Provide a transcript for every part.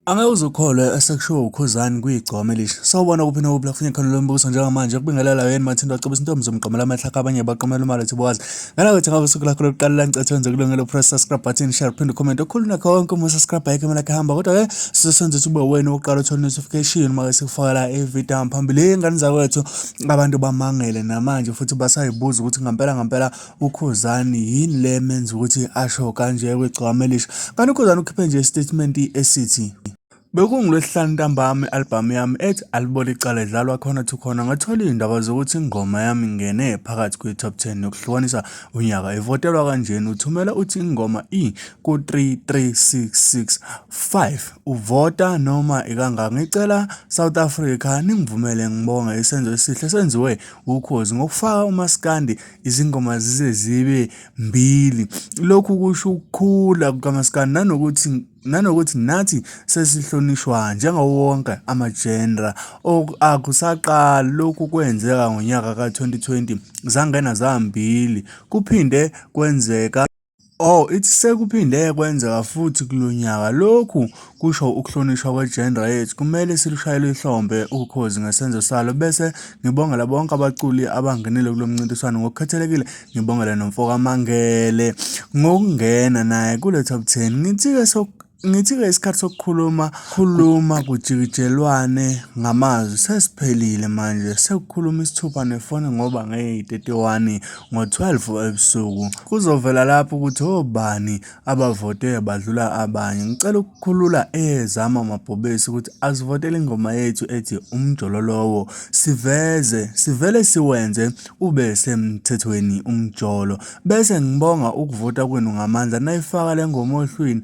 Angeke ukholwe esekushiwo uKhuzani kuyigcoma elisha. Sawubona kuphi nobula kufunye khona lo mbuso njengamanje kubingelela yena mathindo acebisa intombi zomgqomela amahlaka abanye baqomela imali ethi bowazi. Ngala ukuthi ngabe usuku lakho lokuqala lancethe wenze kulungelo press subscribe button share phinde comment okhuluna konke uma subscribe ayike mina kahamba kodwa ke sisenze ube wena oqala uthola notification uma sikufaka ivideo phambili ingane zakwethu abantu bamangele namanje futhi basayibuza ukuthi ngempela uKhuzani yini le menza ukuthi asho kanje kwigcoma elisha. Kanti uKhuzani ukhiphe nje statement esithi bekungolwesihlanu ntambama i-albhamu yami ethi alibona icala idlalwa khona to khona ngathola iy'ndaba zokuthi ingoma yami ingene phakathi kwi-top 10 yokuhlukanisa unyaka ivotelwa kanjeni uthumela uthi ingoma ku-33665 uvota noma ikangaka ngicela South Africa ningivumele ngibonga isenzo esihle senziwe ukhozi ngokufaka umaskandi izingoma zize zibe mbili. Lokhu kusho ukukhula kukaMaskandi nanokuthi nathi sesihlonishwa njengawo wonke amagenera akusaqala lokhu kwenzeka ngonyaka ka-2020 zangena zambili kuphinde kwenzeka ithi sekuphinde kwenzeka futhi kulonyaka. Lokhu kusho ukuhlonishwa kwegenera yethu kumele silushayele ihlombe ukhozi ngesenzo salo bese ngibongela bonke abaculi abangenile kulo mncintiswano ngokukhethelekile ngibongela nomfoka Mangele ngokungena naye kule top 10 Ngithi-ke isikhathi sokukhuluma kujikijelwane ngamazwi sesiphelile manje sekukhuluma isithupha nefoni ngoba nge-31 ngo-12 ebusuku kuzovela lapho ukuthi obani abavote badlula abanye. Ngicela ukukhulula ezama amabhobesi ukuthi azivotele ingoma yethu ethi umjololowo sivele siwenze ube semthethweni umjolo bese ngibonga ukuvota kwenu ngamandla nayifaka le ngoma ohlwini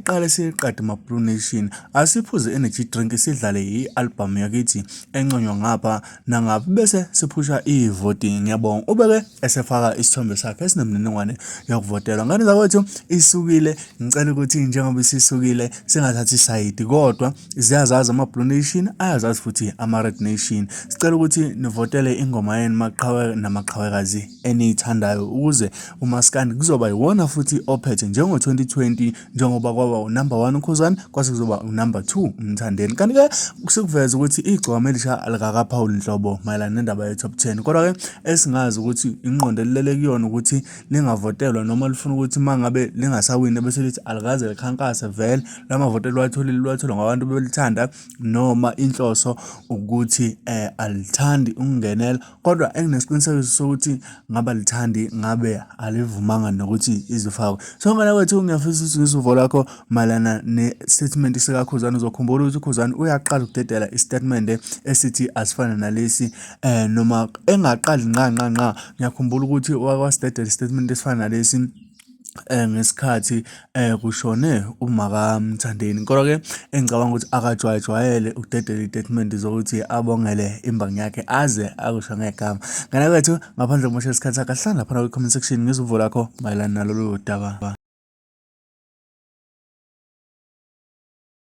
qale siqede ma-Blue Nation asiphuze energy drink sidlale i-albhamu yakithi enconywa ngapha nangapha bese siphusha i-voting. Ngiyabonga ubeke esefaka isithombe sakhe esinemniningwane yokuvotelwa. Ngane zakwethu isukile ngicela ukuthi njengoba isisukile singathathi isayidi kodwa ziyazazi ama-Blue Nation ayazazi futhi ama-Red Nation. Sicela ukuthi nivotele ingoma yenu maqhawe namaqhawekazi eniyithandayo ukuze umaskandi kuzoba yiwona futhi ophethe njengo-2020 njengoba kwaba number 1 uKhuzani kwase kuzoba number 2 umthandeni. Kanti-ke kusukuveza ukuthi igcoma elisha alikakaphawuli inhlobo mayelana nendaba ye-top 10 kodwa-ke esingazi ukuthi ingqondo elilele kuyona ukuthi lingavotelwa noma lifuna ukuthi mangabe lingasawini bese lithi alikaze likhankase vele lamavotelo liwathola ngabantu belithanda noma inhloso ukuthi alithandi ukungenela kodwa enginesiqiniseko sokuthi ngaba lithandi ngabe alivumanga nokuthi izifakwe. So ngala kwethu ngiyafisa ukuthi ngizuvo lakho malana ne-statement sikaKhuzani uzokhumbula ukuthi uKhuzani uyaqala ukudedela i-statement esithi asifana nalesi noma engaqali nqa ngiyakhumbula ukuthi wakwasidedela i-statement esifana nalesi ngesikhathi kushone umaka Mthandeni kodwa-ke engicabanga ukuthi akajwayele ukudedela i-statement zokuthi abongele imbangi yakhe aze akusho ngegama. Ngane kwethu ngaphandle kokumosha isikhathi sakhe ahlala laphana kwi-comment section ngizuvo lakho mayelana nalolu daba.